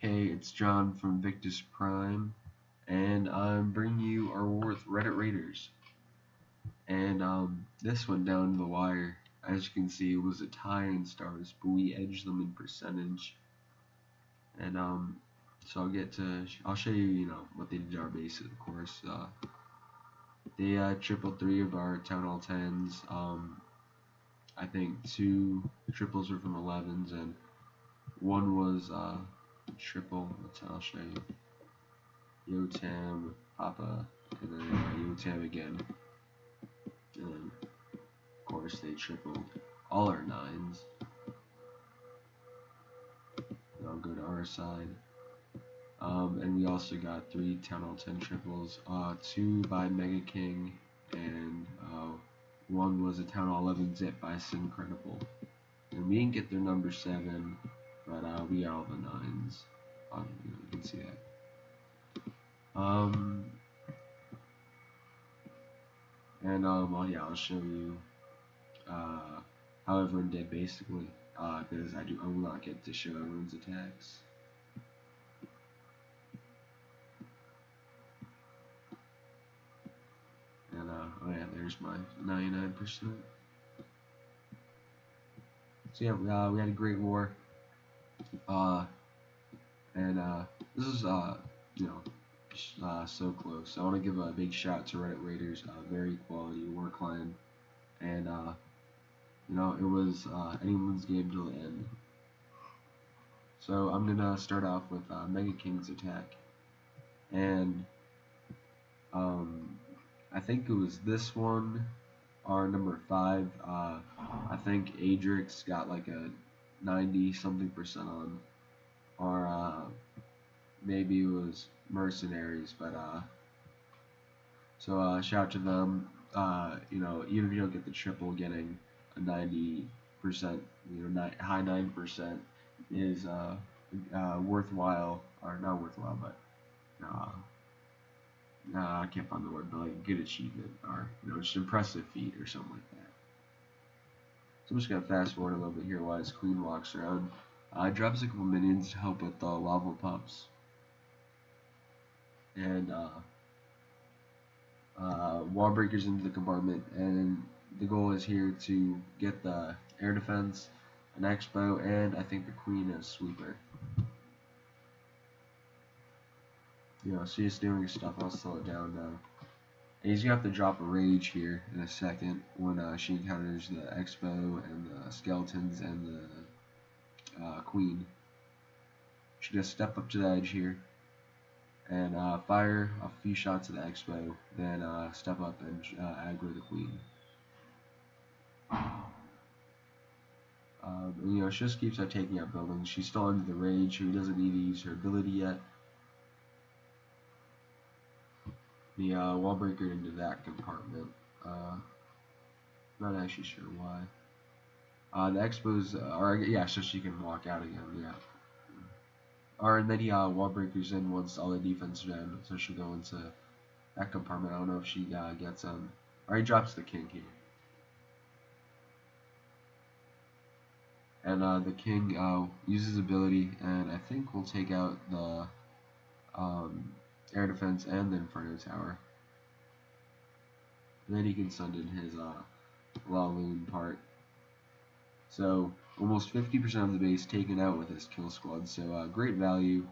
Hey, it's John from Victus Prime, and I'm bringing you our war with Reddit Raiders. And this went down to the wire. As you can see, it was a tie in stars, but we edged them in percentage. And so I'll show you, what they did to our base, of course. They tripled 3 of our Town Hall 10s. I think 2 triples were from 11s, and 1 was triple. I'll show you. Yotam, Papa, and then Yotam again. And then, of course, they tripled all our 9s. And I'll go to our side. And we also got 3 Town Hall 10 triples, 2 by Benge King, and 1 was a Town Hall 11 zip by Syncredible. And we didn't get their number 7, but we got all the 9s. You can see that. Well, yeah, I'll show you how everyone did basically, because I will not get to show everyone's attacks. And oh yeah, there's my 99%. So yeah, we had a great war. This is so close. I want to give a big shout out to Reddit Raiders, very quality work line, and it was anyone's game till the end. So I'm gonna start off with Benge King's attack, and I think it was this one, our number 5. I think Adrix got like a 90-something% on, or maybe it was Mercenaries, but so shout out to them. Even if you don't get the triple, getting a 90%, high 9% is worthwhile, or not worthwhile, but I can't find the word, but like a good achievement, or just impressive feat or something like that. So I'm just gonna fast forward a little bit here while his queen walks around. Drops a couple minions to help with the lava pups, and wall breakers into the compartment, and the goal is here to get the air defense, an expo, and I think the queen as sweeper. She's doing her stuff. I'll slow it down now. And he's gonna have to drop a rage here in a second when she encounters the expo and the skeletons and the queen. She's gonna step up to the edge here and fire a few shots at the expo, then step up and aggro the queen. She just keeps taking out buildings. She's still under the rage. She doesn't need to use her ability yet. The wall breaker into that compartment. Not actually sure why. The expos, so she can walk out again. Yeah. And then he wall breakers in once all the defense are down, so she'll go into that compartment. I don't know if she gets or he drops the king here. And the king uses ability, and I think we'll take out the air defense and the Inferno Tower. And then he can send in his Laloon part. So almost 50% of the base taken out with his kill squad. So great value.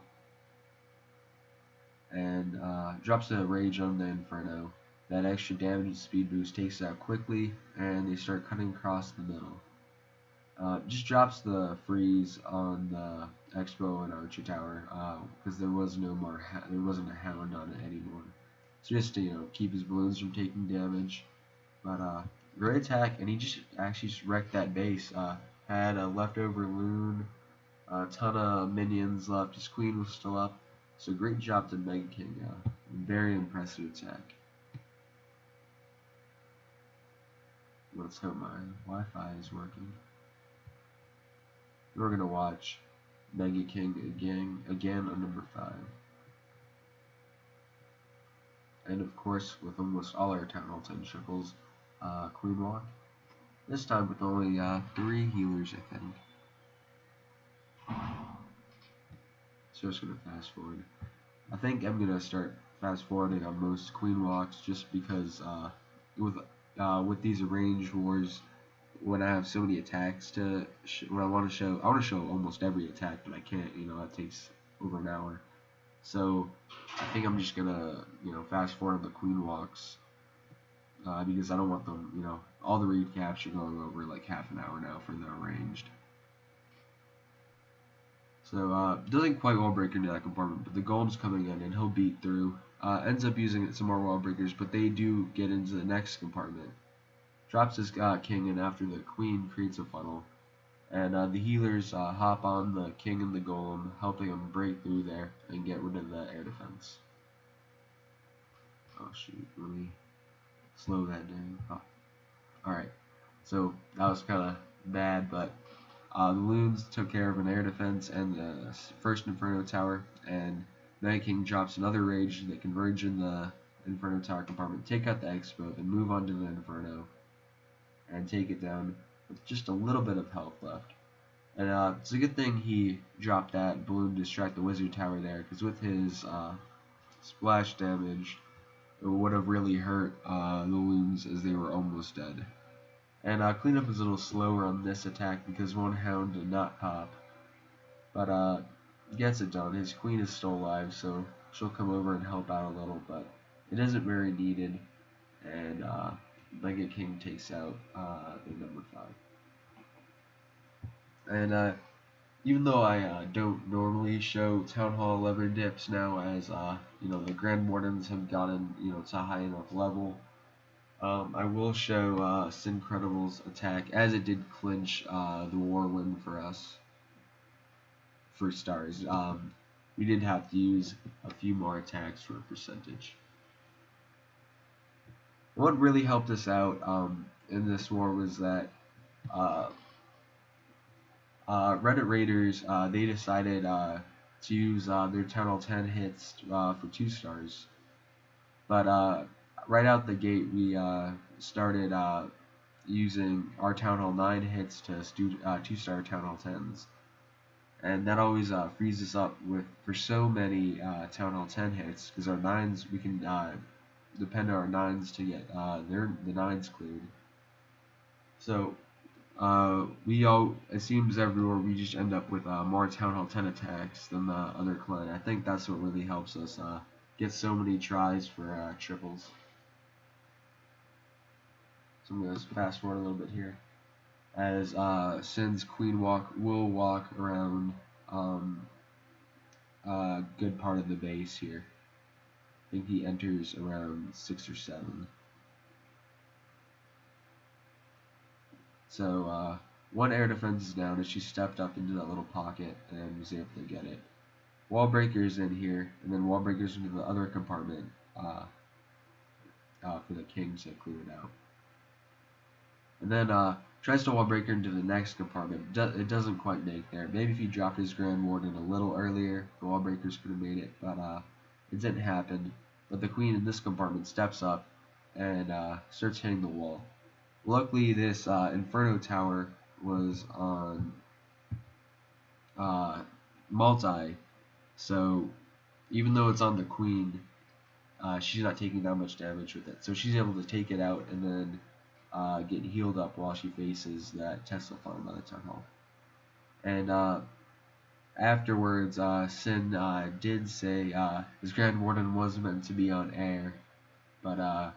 And drops a rage on the Inferno. That extra damage and speed boost takes it out quickly, and they start cutting across the middle. Just drops the freeze on the Expo and Archer Tower because there wasn't a hound on it anymore. So just to keep his balloons from taking damage. But great attack, and he just wrecked that base. Had a leftover loon, a ton of minions left. His queen was still up. So great job to Benge King. Very impressive attack. Let's hope my Wi-Fi is working. We're gonna watch Benge King again on number 5. And of course, with almost all our Town Hall 10 triples, Queen Walk. This time with only 3 healers, I think. So just gonna fast forward. I think I'm gonna start fast forwarding on most queen walks just because with with these arranged wars, when I have so many attacks to when I want to show almost every attack, but I can't. You know, that takes over an hour. So I think I'm just gonna fast forward the queen walks because I don't want them. All the recaps are going over like half an hour now for the arranged. So doesn't quite wall breaker into that compartment, but the golem's coming in and he'll beat through. Ends up using some more wall breakers, but they do get into the next compartment. Drops his king in after the queen creates a funnel. And the healers hop on the king and the golem, helping them break through there and get rid of the air defense. Oh shoot, let me slow that down. Oh. Alright, so that was kind of bad, but the loons took care of an air defense and the first Inferno Tower, and Benge King drops another rage. They converge in the Inferno Tower compartment, take out the Expo, then move on to the Inferno, and take it down with just a little bit of health left. And it's a good thing he dropped that balloon to distract the Wizard Tower there, because with his splash damage, it would have really hurt the loons as they were almost dead. And cleanup is a little slower on this attack because one hound did not pop. But gets it done. His queen is still alive, so she'll come over and help out a little, but it isn't very needed. And Benge King takes out the number 5. And even though I don't normally show Town Hall 11 dips now, as the Grand Wardens have gotten to a high enough level, I will show Syncredible's attack, as it did clinch the war win for us for stars. We did have to use a few more attacks for a percentage. What really helped us out in this war was that Reddit Raiders, they decided to use their Town Hall 10 hits for 2 stars. But right out the gate, we started using our Town Hall 9 hits to 2-star Town Hall 10s. And that always frees us up for so many Town Hall 10 hits, because our 9s, we can depend on our 9s to get the 9s cleared. So it seems everywhere we just end up with more Town Hall 10 attacks than the other clan. I think that's what really helps us get so many tries for triples. So I'm going to fast forward a little bit here, as Sin's queen will walk around a good part of the base here. I think he enters around 6 or 7. So one air defense is down as she stepped up into that little pocket and was able to get it. Wall breakers in here, and then wall breakers into the other compartment for the king to clear it out. And then tries to wall breaker into the next compartment. It doesn't quite make there. Maybe if he dropped his Grand Warden a little earlier, the wall breakers could have made it, but it didn't happen. But the queen in this compartment steps up and starts hitting the wall. Luckily, this Inferno Tower was on multi, so even though it's on the queen, she's not taking that much damage with it. So she's able to take it out and then get healed up while she faces that Tesla farm by the Town Hall. And afterwards, Sin did say his Grand Warden was meant to be on air, but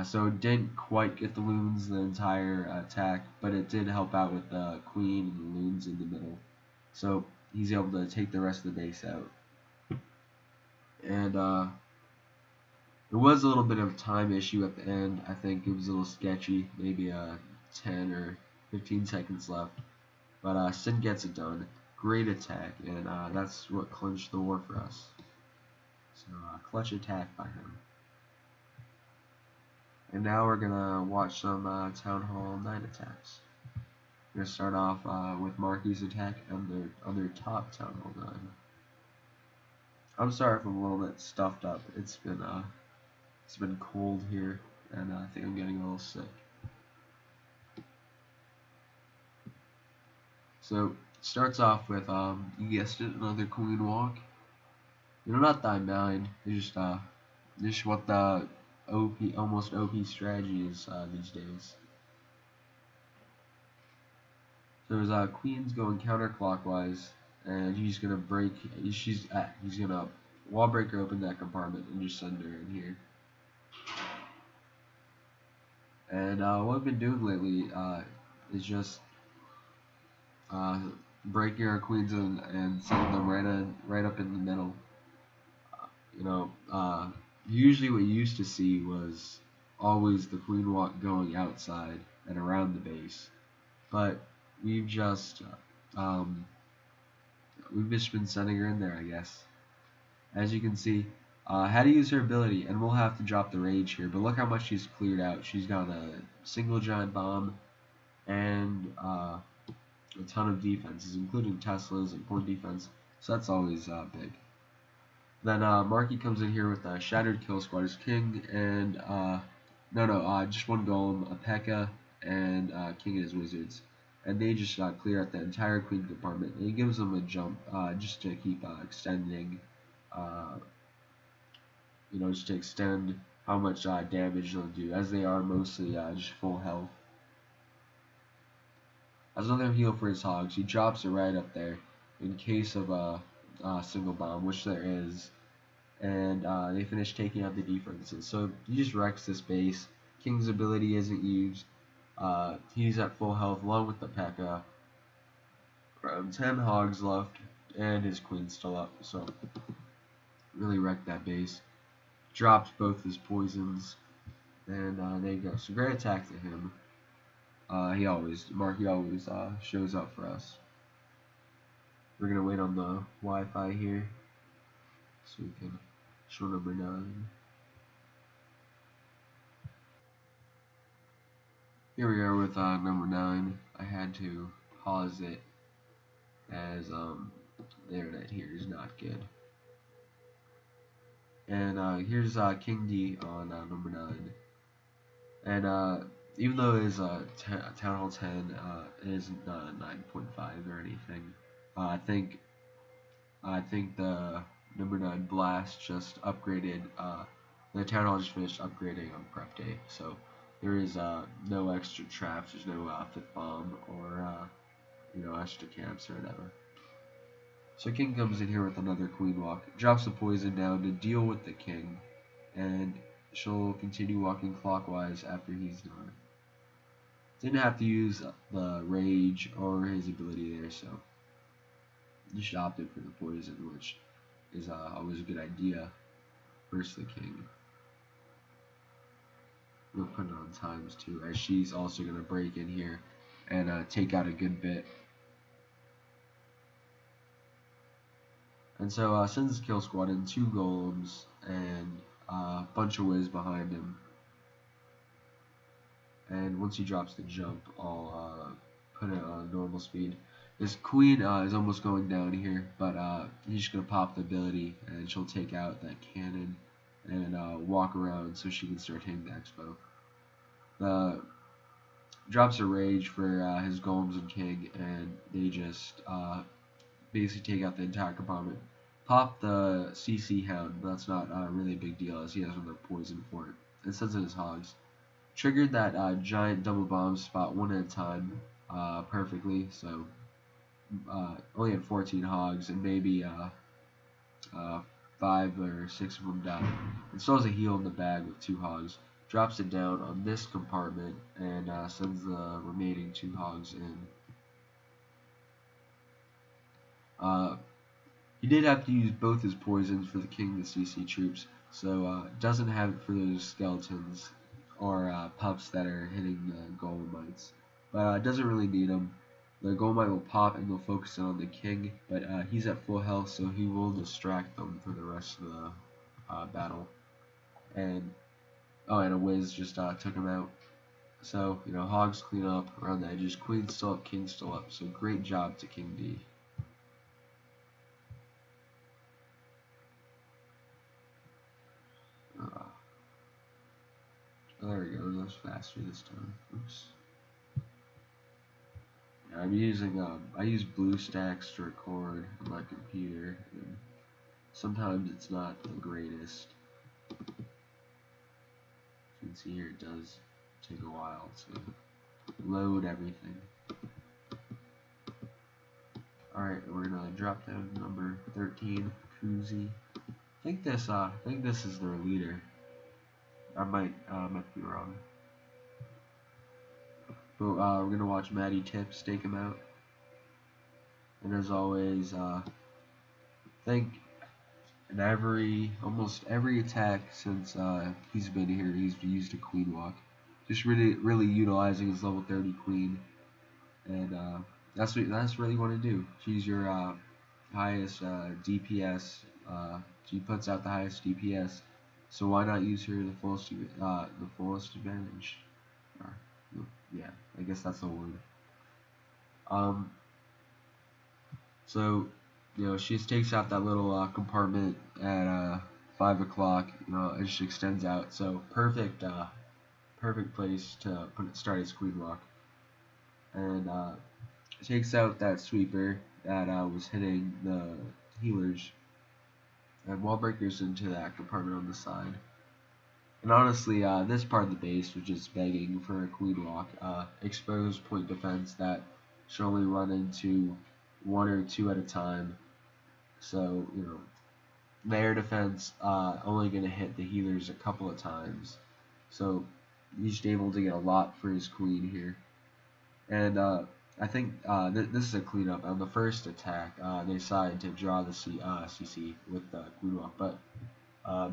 so it didn't quite get the loons the entire attack, but it did help out with the queen and the loons in the middle. So he's able to take the rest of the base out. And there was a little bit of a time issue at the end. I think it was a little sketchy, maybe 10 or 15 seconds left. But Sin gets it done. Great attack, and that's what clinched the war for us. So clutch attack by him. And now we're gonna watch some Town Hall 9 attacks. We're gonna start off with Marky's attack on their top Town Hall 9. I'm sorry if I'm a little bit stuffed up. It's been cold here, and I think I'm getting a little sick. So Starts off with, you guessed it, another queen walk. Not that I mind. Just what the OP, almost OP strategy is these days. So there's queens going counterclockwise, and he's gonna break. He's gonna wall breaker open that compartment and just send her in here. And what I've been doing lately is just breaking our queens in and sending them right up in the middle. You know, usually what you used to see was always the queen walk going outside and around the base, but we've just um, we've just been sending her in there, I guess. As you can see, how to use her ability, and we'll have to drop the rage here, but look how much she's cleared out. She's got a single giant bomb and a ton of defenses, including Teslas and point defense, so that's always big. Then Marky comes in here with a Shattered Kill Squad as King, and just one Golem, a P.E.K.K.A, and King and his Wizards. And they just clear out the entire Queen compartment, and it gives them a jump just to keep extending, just to extend how much damage they'll do, as they are mostly just full health. As another heal for his Hogs, he drops it right up there in case of a single bomb, which there is, and they finish taking out the defenses. So he just wrecks this base. King's ability isn't used. He's at full health along with the P.E.K.K.A. Around 10 Hogs left, and his Queen's still up, so really wrecked that base. Drops both his poisons, and there you go. So great attack to him. Marky always shows up for us. We're gonna wait on the Wi-Fi here, so we can show number 9. Here we are with number 9. I had to pause it as the internet here is not good. And here's King D on number 9. And even though it is Town Hall 10, it isn't 9.5 or anything. I think the number 9 Blast just upgraded. The Town Hall just finished upgrading on prep day, so there is no extra traps. There's no 5th bomb or extra camps or whatever. So King comes in here with another Queen walk, drops the poison down to deal with the King, and she'll continue walking clockwise after he's done. Didn't have to use the rage or his ability there, so just opted for the poison, which is always a good idea versus the King. We'll put it on times too, as she's also going to break in here and take out a good bit. And so sends his kill squad in 2 golems and a bunch of whiz behind him. And once he drops the jump, I'll put it on normal speed. His queen is almost going down here, but he's just going to pop the ability, and she'll take out that cannon and walk around so she can start hitting the expo. Drops a rage for his golems and king, and they just basically take out the entire compartment. Pop the CC Hound, but that's not really a big deal, as he has another poison for it. And sends in his Hogs. Triggered that giant double bomb spot one at a time perfectly, so only had 14 Hogs, and maybe 5 or 6 of them died. And still has a heal in the bag with 2 Hogs. Drops it down on this compartment and sends the remaining 2 Hogs in. He did have to use both his poisons for the King and the CC troops, so doesn't have it for those skeletons or pups that are hitting the Golemites. But doesn't really need them. The Golemite will pop and they'll focus in on the King, but he's at full health, so he will distract them for the rest of the battle. And a whiz just took him out. So, Hogs clean up around the edges. Queen's still up, King's still up. So great job to King D. There we go, it goes faster this time. Oops. I'm using I use BlueStacks to record on my computer, and sometimes it's not the greatest. You can see here it does take a while to load everything. Alright, we're gonna drop down to number 13, Koozie. I think this is their leader. I might be wrong. But we're gonna watch Maddie Tip stake him out. And as always, I think in almost every attack since he's been here, he's used a queen walk. Just really utilizing his level 30 queen, and that's really you want to do. She's your highest DPS. She puts out the highest DPS, so why not use her the fullest advantage? Yeah, I guess that's the word. So, she just takes out that little compartment at 5 o'clock, and just extends out. So perfect place to start his queen walk. And takes out that sweeper that was hitting the healers, and wall breakers into that compartment on the side. And honestly, this part of the base, which is begging for a queen walk, exposed point defense that should only run into 1 or 2 at a time. So, the air defense only going to hit the healers a couple of times. So he's able to get a lot for his queen here. And I think this is a cleanup. On the first attack, they decided to draw the CC with the queen walk, but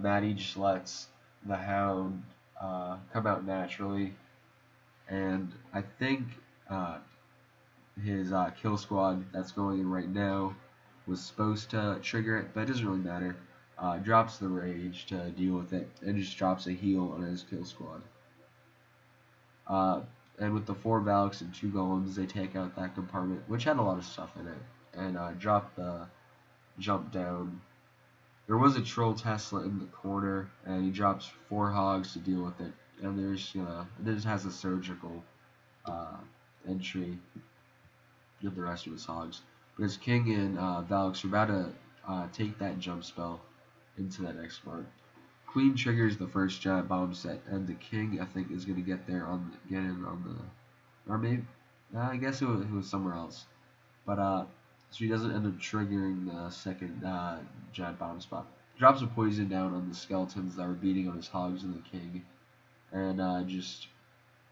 Maddie just lets the hound come out naturally. And I think his kill squad that's going in right now was supposed to trigger it, but it doesn't really matter. Drops the rage to deal with it, and just drops a heal on his kill squad. And with the 4 Valks and 2 Golems, they take out that compartment, which had a lot of stuff in it, and drop the jump down. There was a Troll Tesla in the corner, and he drops 4 Hogs to deal with it. And this has a surgical entry with the rest of his Hogs. But his King and Valks are about to take that jump spell into that next part. Queen triggers the first giant bomb set, and the King, I think, is going to get in on the, or maybe, I guess it was somewhere else. But so he doesn't end up triggering the second giant bomb spot. Drops a poison down on the skeletons that were beating on his Hogs and the King, and just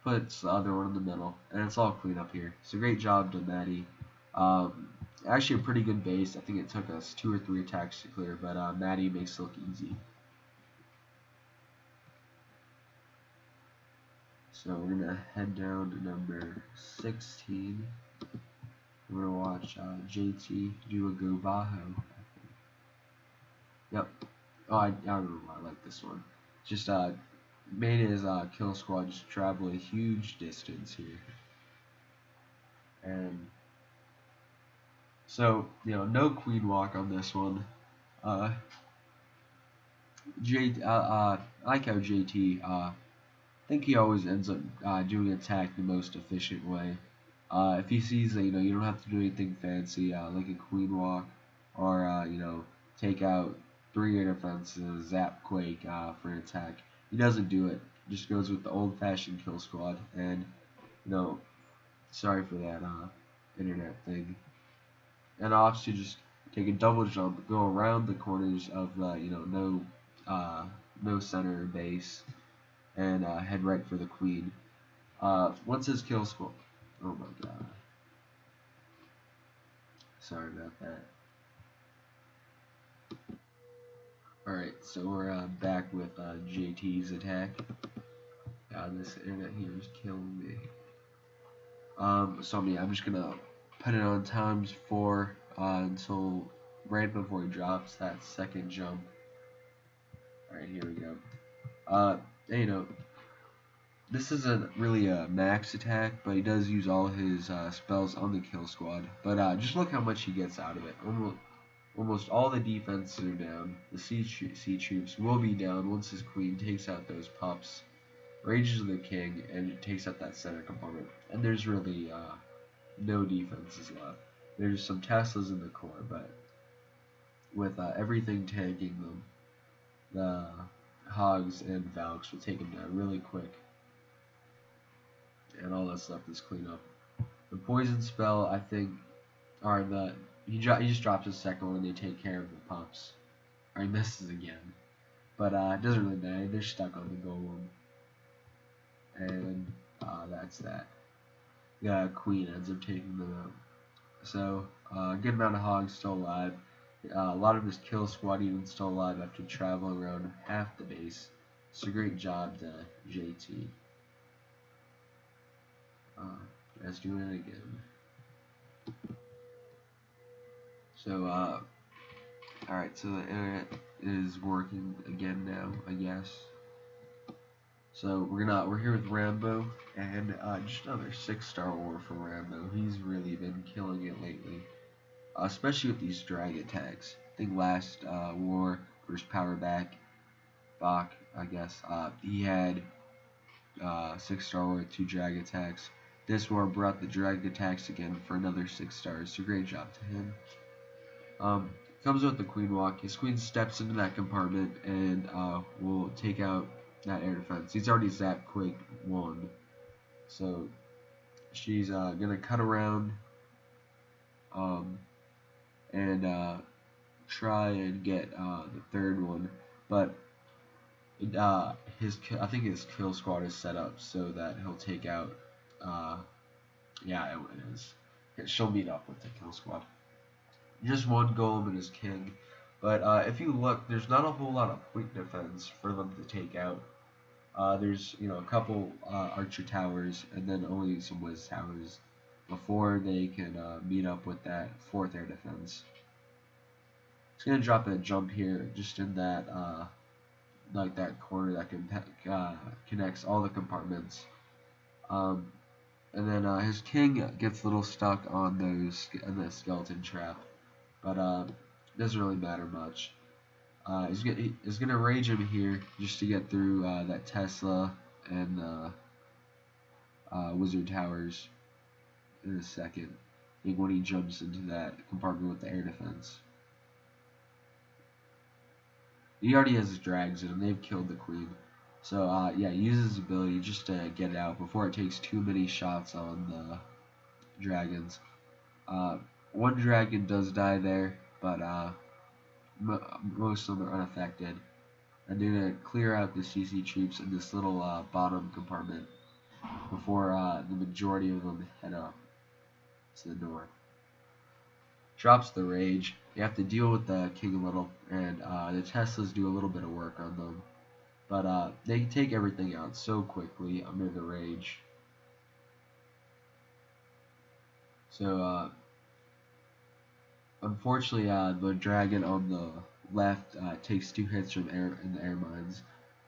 puts the other one in the middle, and it's all clean up here. So great job to Maddie. Actually a pretty good base. I think it took us 2 or 3 attacks to clear, but Maddie makes it look easy. So we're gonna head down to number 16. We're gonna watch JT do a Gobaho. Yep. Oh, I don't know why I like this one. Just made his kill squad just travel a huge distance here. And so, no queen walk on this one. I like how JT, I think he always ends up doing attack the most efficient way. If he sees that, you don't have to do anything fancy, like a queen walk, or, take out 3 air defenses, zap quake for an attack. He doesn't do it. Just goes with the old-fashioned kill squad, and, sorry for that internet thing. And opts to just take a double jump, go around the corners of the, no center base, and head right for the queen. Once his kill squad, oh my god, sorry about that. Alright, so we're back with JT's attack. This internet here is killing me. So yeah, I'm just gonna put it on ×4 until right before he drops that second jump. Alright, here we go. This isn't really a max attack, but he does use all his spells on the kill squad. But just look how much he gets out of it. Almost all the defenses are down. The sea troops will be down once his queen takes out those pups, rages the king, and takes out that center compartment. And there's really no defenses left. There's some Teslas in the core, but with everything tanking them, the Hogs and Valks will take them down really quick, and all that's left is clean up. The poison spell, I think, or he just drops his second one and they take care of the pumps. Or he misses again, but it doesn't really matter. They're stuck on the golem, and that's that. The queen ends up taking them out. So a good amount of Hogs still alive. A lot of his kill squad even still alive after traveling around half the base. So great job to JT. Let's do it again. So alright, so the internet is working again now, I guess. So we're here with Rambo, and just another 6-star war for Rambo. He's really been killing it lately, especially with these drag attacks. I think last war versus Bach, I guess, he had 6-star war with 2 drag attacks. This war brought the drag attacks again for another 6 stars. So great job to him. Comes with the queen walk. His queen steps into that compartment and will take out that air defense. He's already zapped quick 1, so she's gonna cut around and try and get the third one, but I think his kill squad is set up so that he'll take out. Yeah, it is. She'll meet up with the kill squad. Just one golem and his king. But if you look, there's not a whole lot of quick defense for them to take out. There's a couple archer towers and then only some whiz towers before they can meet up with that 4th air defense. It's gonna drop a jump here, just in that like that corner that connects all the compartments. And then his king gets a little stuck on the skeleton trap, but doesn't really matter much. He's gonna rage him here just to get through that Tesla and the wizard towers in a second. I think when he jumps into that compartment with the air defense. He already has his drags in him. They've killed the queen. So yeah, he uses his ability just to get it out before it takes too many shots on the dragons. One dragon does die there, but most of them are unaffected. And they're going to clear out the CC troops in this little bottom compartment before the majority of them head up to the north. Drops the rage. You have to deal with the king a little, and the Teslas do a little bit of work on them. But they take everything out so quickly under the rage. So unfortunately, the dragon on the left takes 2 hits from the air mines.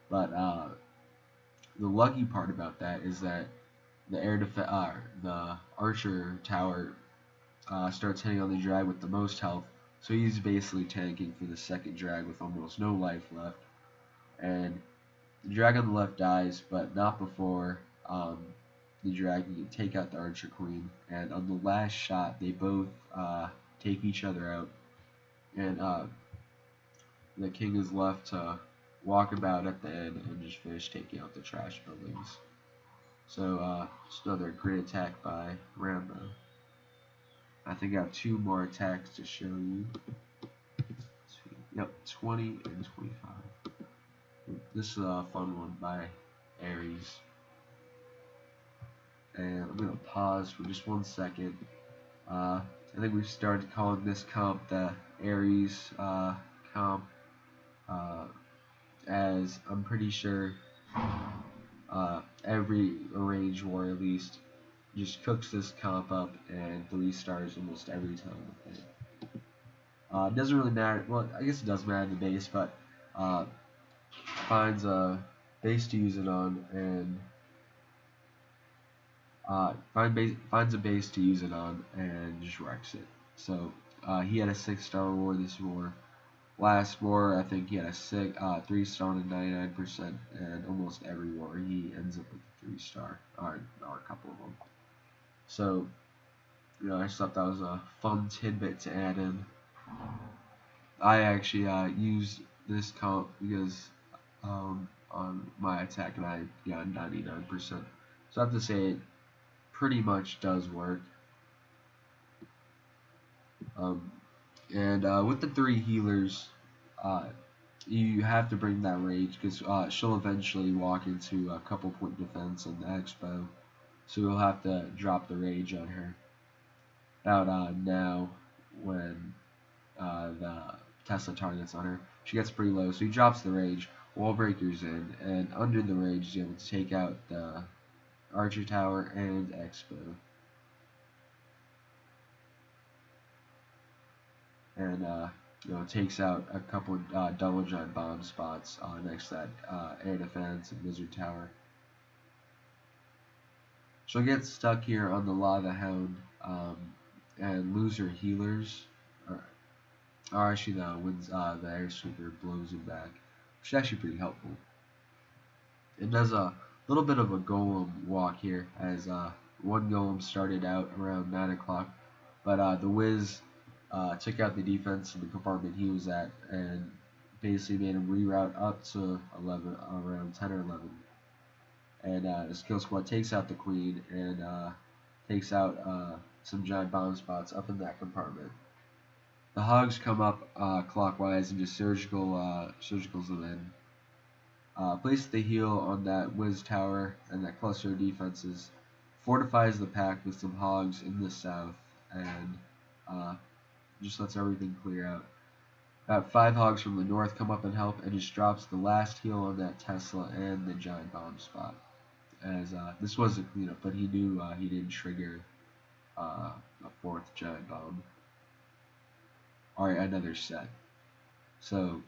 But the lucky part about that is that the archer tower starts hitting on the drag with the most health. So he's basically tanking for the second drag with almost no life left. And the drag on the left dies, but not before the dragon can take out the archer queen. And on the last shot, they both take each other out. And the king is left to walk about at the end and just finish taking out the trash buildings. So just another great attack by Rambo. I think I have 2 more attacks to show you. Yep, 20 and 25. This is a fun one by Ares. And I'm going to pause for just 1 second. I think we've started calling this comp the Ares comp, as I'm pretty sure every arranged war at least just cooks this comp up and 3 stars almost every time with it. It doesn't really matter. Well, I guess it does matter the base, but finds a base to use it on and finds a base to use it on and just wrecks it. So he had a 6-star war this war. Last war, I think he had a 3-star and 99%, and almost every war he ends up with a 3-star, or a couple of them. So I just thought that was a fun tidbit to add in. I actually used this comp because on my attack and I got 99%. So I have to say it pretty much does work. Um, and with the 3 healers, uh, you have to bring that rage because she'll eventually walk into a couple point defense in the expo. So you'll have to drop the rage on her. About now, when the Tesla targets on her, she gets pretty low, so he drops the rage. Wall breakers in, and under the rage, he's able to take out the Archer Tower and Expo. And takes out a couple double giant bomb spots next to that air defense and wizard tower. She'll get stuck here on the lava hound and lose her healers. Or actually, the air sweeper blows him back, which is actually pretty helpful. It does a little bit of a golem walk here, as one golem started out around 9 o'clock, but the Wiz took out the defense in the compartment he was at and basically made him reroute up to 11, around 10 or 11. And the kill squad takes out the queen and takes out some giant bomb spots up in that compartment. The hogs come up clockwise and just surgicals them in. Place the heal on that Wiz tower and that cluster of defenses. Fortifies the pack with some hogs in the south and just lets everything clear out. About 5 hogs from the north come up and help and just drops the last heal on that Tesla and the giant bomb spot. As this was a cleanup, but he knew he didn't trigger a 4th giant bomb. Alright, another set. So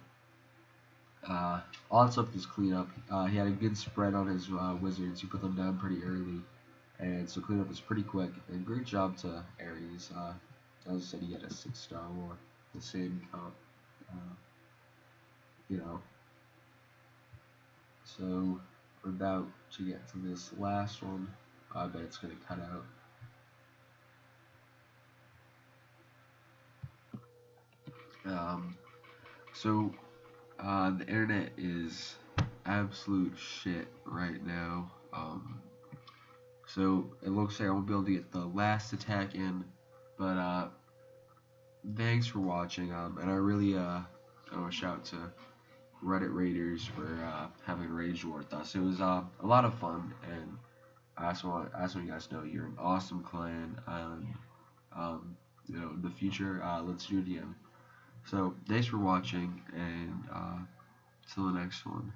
all that's left is cleanup. He had a good spread on his wizards. He put them down pretty early, and so cleanup was pretty quick. And great job to Ares. As I said, he had a 6-star war, the same comp. So we're about to get to this last one. I bet it's gonna cut out. So the internet is absolute shit right now. So it looks like I won't be able to get the last attack in, but thanks for watching. And I really want to shout to Reddit Raiders for having raged war with us. It was a lot of fun, and I just want you guys to know you're an awesome clan, and in the future, let's do it again. So thanks for watching, and till the next one.